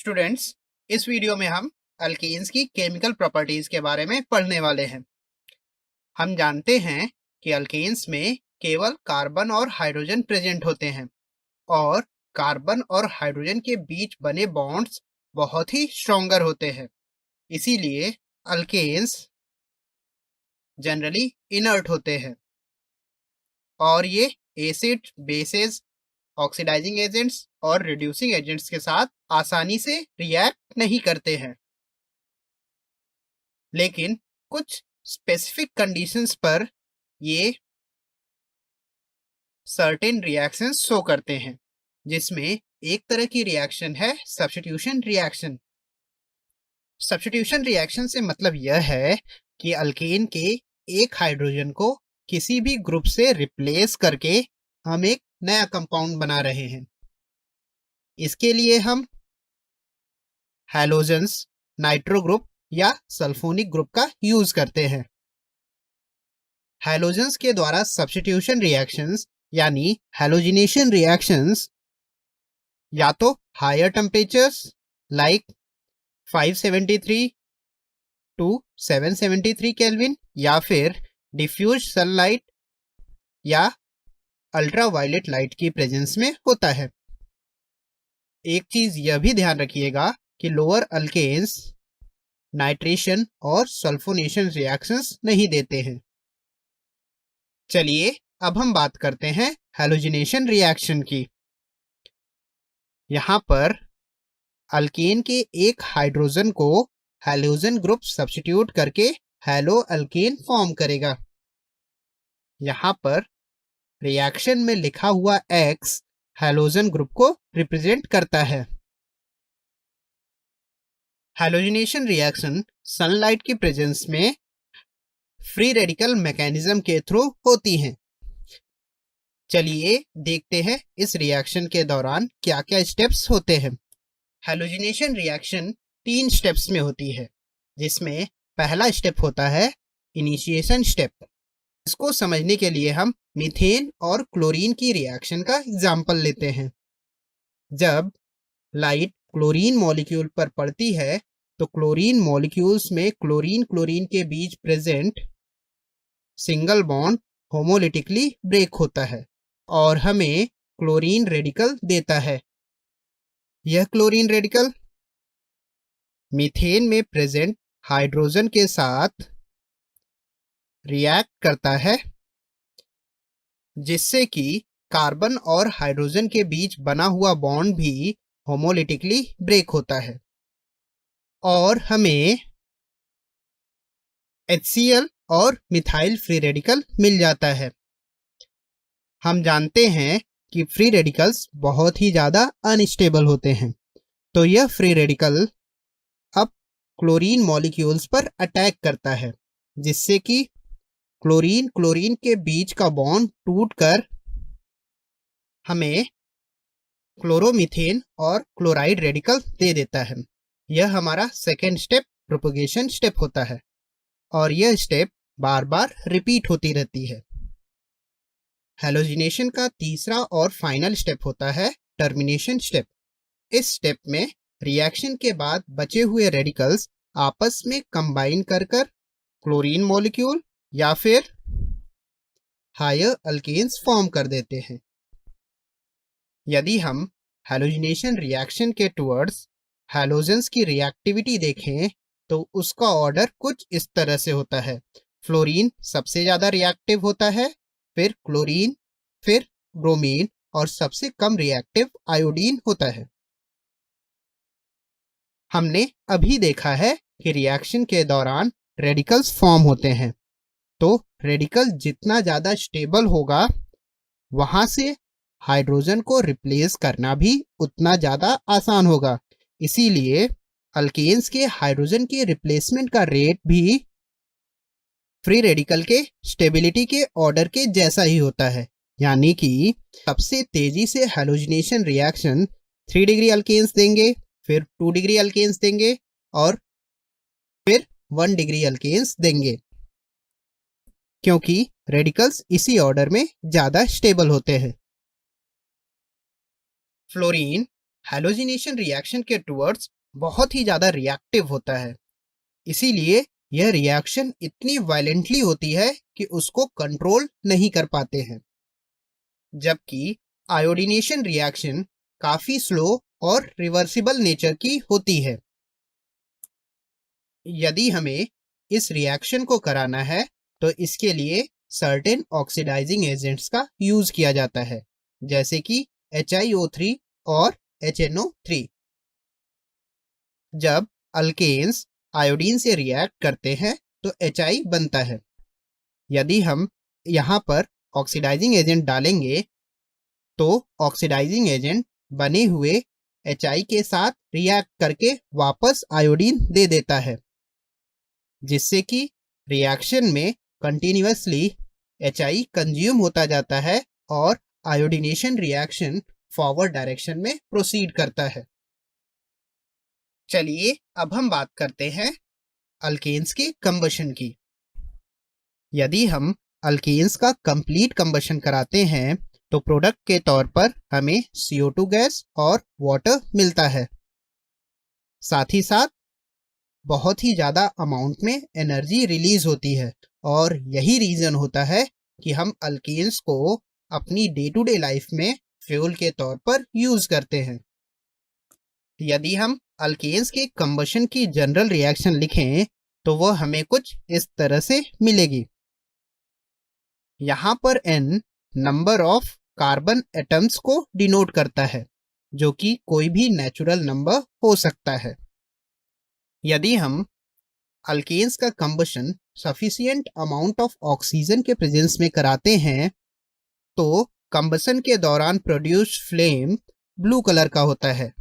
Students, इस video में हम अल्केन्स की केमिकल प्रॉपर्टीज के बारे में पढ़ने वाले हैं। हम जानते हैं कि अल्केन्स में केवल कार्बन और हाइड्रोजन प्रेजेंट होते हैं और कार्बन और हाइड्रोजन के बीच बने बॉन्ड्स बहुत ही स्ट्रॉन्गर होते हैं। इसीलिए अल्केन्स जनरली इनर्ट होते हैं और ये एसिड, बेसेस, ऑक्सीडाइजिंग एजेंट्स और रिड्यूसिंग एजेंट्स के साथ आसानी से रिएक्ट नहीं करते हैं। लेकिन कुछ स्पेसिफिक कंडीशंस पर ये सर्टेन रिएक्शंस शो करते हैं, जिसमें एक तरह की रिएक्शन है सब्स्टिट्यूशन रिएक्शन। सब्स्टिट्यूशन रिएक्शन से मतलब यह है कि अल्केन के एक हाइड्रोजन को किसी भी ग्रुप से रिप्लेस करके हम एक नया कंपाउंड बना रहे हैं। इसके लिए हम हैलोजन्स, नाइट्रो ग्रुप या सल्फोनिक ग्रुप का यूज करते हैं। हैलोजन्स के द्वारा सब्स्टिट्यूशन रिएक्शंस यानी हैलोजिनेशन रिएक्शंस या तो higher temperatures like 573 to 773 kelvin या फिर डिफ्यूज सनलाइट या अल्ट्रावायलेट लाइट की प्रेजेंस में होता है। एक चीज यह भी ध्यान रखिएगा कि लोअर अल्केन्स नाइट्रेशन और सल्फोनेशन रिएक्शंस नहीं देते हैं। चलिए अब हम बात करते हैं हैलोजिनेशन रिएक्शन की। यहाँ पर अल्केन के एक हाइड्रोजन को हैलोजन ग्रुप सब्स्टिट्यूट करके हैलो अल्केन फॉर्म करेगा। यहाँ पर रिएक्शन में लिखा हुआ X हैलोजन ग्रुप को रिप्रेजेंट करता है। हैलोजिनेशन रिएक्शन सनलाइट की प्रेजेंस में फ्री रेडिकल मैकेनिज्म के थ्रू होती हैं। चलिए देखते हैं इस रिएक्शन के दौरान क्या क्या स्टेप्स होते हैं। हैलोजिनेशन रिएक्शन 3 स्टेप्स में होती है, जिसमें पहला स्टेप होता है इनिशिएशन स्टेप। इसको समझने के लिए हम मीथेन और क्लोरीन की रिएक्शन का एग्जाम्पल लेते हैं। जब लाइट क्लोरीन मॉलिक्यूल पर पड़ती है तो क्लोरीन मॉलिक्यूल्स में क्लोरीन क्लोरीन के बीच present single bond homolytically break होता है और हमें क्लोरीन रेडिकल देता है। यह क्लोरीन रेडिकल मीथेन में प्रेजेंट हाइड्रोजन के साथ रिएक्ट करता है, जिससे कि कार्बन और हाइड्रोजन के बीच बना हुआ बॉन्ड भी होमोलिटिकली ब्रेक होता है और हमें HCl और मिथाइल फ्री रेडिकल मिल जाता है। हम जानते हैं कि फ्री रेडिकल्स बहुत ही ज़्यादा अनस्टेबल होते हैं, तो यह फ्री रेडिकल अब क्लोरीन मॉलिक्यूल्स पर अटैक करता है, जिससे कि क्लोरीन क्लोरीन के बीच का बॉन्ड टूटकर हमें क्लोरोमीथेन और क्लोराइड रेडिकल दे देता है। यह हमारा सेकेंड स्टेप प्रोपगेशन स्टेप होता है और यह स्टेप बार बार रिपीट होती रहती है। हैलोजिनेशन का तीसरा और फाइनल स्टेप होता है टर्मिनेशन स्टेप। इस स्टेप में रिएक्शन के बाद बचे हुए रेडिकल्स आपस में कंबाइन कर क्लोरीन मॉलिक्यूल या फिर हायर अल्केन्स फॉर्म कर देते हैं। यदि हम हैलोजिनेशन रिएक्शन के टुवर्ड्स हैलोजन्स की रिएक्टिविटी देखें तो उसका ऑर्डर कुछ इस तरह से होता है। फ्लोरीन सबसे ज़्यादा रिएक्टिव होता है, फिर क्लोरीन, फिर ब्रोमीन और सबसे कम रिएक्टिव आयोडीन होता है। हमने अभी देखा है कि रिएक्शन के दौरान रेडिकल्स फॉर्म होते हैं, तो रेडिकल जितना ज़्यादा स्टेबल होगा वहाँ से हाइड्रोजन को रिप्लेस करना भी उतना ज़्यादा आसान होगा। इसीलिए अल्केन्स के हाइड्रोजन के रिप्लेसमेंट का रेट भी फ्री रेडिकल के स्टेबिलिटी के ऑर्डर के जैसा ही होता है, यानी कि सबसे तेजी से हैलोजिनेशन रिएक्शन 3 डिग्री अल्केन्स देंगे, फिर 2 डिग्री अल्केन्स देंगे और फिर 1 डिग्री अल्केन्स देंगे, क्योंकि रेडिकल्स इसी ऑर्डर में ज़्यादा स्टेबल होते हैं। फ्लोरीन हैलोजिनेशन रिएक्शन के टुवर्ड्स बहुत ही ज़्यादा रिएक्टिव होता है, इसीलिए यह रिएक्शन इतनी वायलेंटली होती है कि उसको कंट्रोल नहीं कर पाते हैं। जबकि आयोडीनेशन रिएक्शन काफ़ी स्लो और रिवर्सिबल नेचर की होती है। यदि हमें इस रिएक्शन को कराना है तो इसके लिए सर्टेन ऑक्सीडाइजिंग एजेंट्स का यूज़ किया जाता है, जैसे कि HiO3 और HNO3। जब अल्केन्स आयोडीन से रिएक्ट करते हैं तो Hi बनता है। यदि हम यहाँ पर ऑक्सीडाइजिंग एजेंट डालेंगे तो ऑक्सीडाइजिंग एजेंट बने हुए Hi के साथ रिएक्ट करके वापस आयोडीन दे देता है, जिससे कि रिएक्शन में कंटिन्यूअसली Hi कंज्यूम होता जाता है और आयोडीनेशन रिएक्शन फॉरवर्ड डायरेक्शन में प्रोसीड करता है। चलिए अब हम बात करते हैं अल्केन्स के कंबशन की। यदि हम अल्केन्स का कंप्लीट कंबशन कराते हैं तो प्रोडक्ट के तौर पर हमें CO2 गैस और वाटर मिलता है। साथ ही साथ बहुत ही ज़्यादा अमाउंट में एनर्जी रिलीज होती है और यही रीज़न होता है कि हम अल्केन्स को अपनी डे टू डे लाइफ में फ्यूल के तौर पर यूज़ करते हैं। यदि हम अल्केन्स के कंबशन की जनरल रिएक्शन लिखें तो वह हमें कुछ इस तरह से मिलेगी। यहाँ पर N number of carbon atoms को डिनोट करता है, जो कि कोई भी नेचुरल नंबर हो सकता है। यदि हम अल्केन्स का combustion sufficient amount of oxygen के प्रेजेंस में कराते हैं तो कंबशन के दौरान प्रोड्यूस्ड फ्लेम ब्लू कलर का होता है।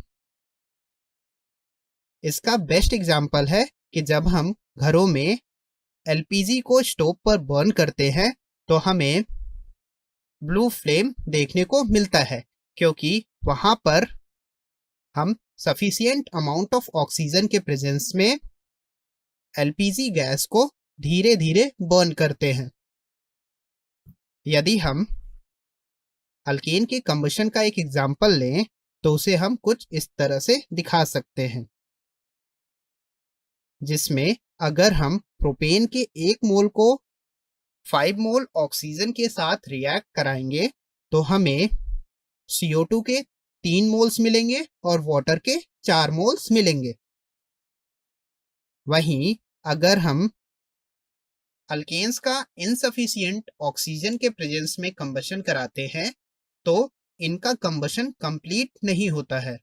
इसका बेस्ट एग्जाम्पल है कि जब हम घरों में LPG को स्टोव पर बर्न करते हैं तो हमें ब्लू फ्लेम देखने को मिलता है, क्योंकि वहाँ पर हम सफिशिएंट अमाउंट ऑफ ऑक्सीजन के प्रेजेंस में LPG गैस को धीरे धीरे बर्न करते हैं। यदि हम अल्केन के कंबशन का एक एग्जाम्पल लें तो उसे हम कुछ इस तरह से दिखा सकते हैं, जिसमें अगर हम प्रोपेन के 1 मोल को 5 मोल ऑक्सीजन के साथ रिएक्ट कराएंगे तो हमें CO2 के 3 मोल्स मिलेंगे और वाटर के 4 मोल्स मिलेंगे। वहीं अगर हम अल्केन्स का इनसफिशिएंट ऑक्सीजन के प्रेजेंस में कंबशन कराते हैं तो इनका कंबशन कंप्लीट नहीं होता है,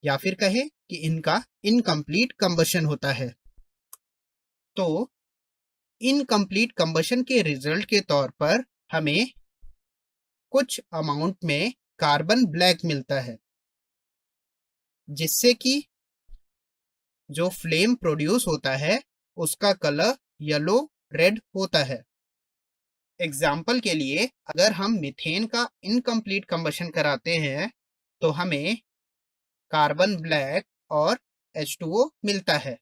या फिर कहें कि इनका इनकम्प्लीट कंबशन होता है। तो इनकम्प्लीट कंबशन के रिजल्ट के तौर पर हमें कुछ अमाउंट में कार्बन ब्लैक मिलता है, जिससे कि जो फ्लेम प्रोड्यूस होता है उसका कलर येलो रेड होता है। एग्जाम्पल के लिए अगर हम मीथेन का इनकम्प्लीट कंबशन कराते हैं तो हमें कार्बन ब्लैक और H2O मिलता है।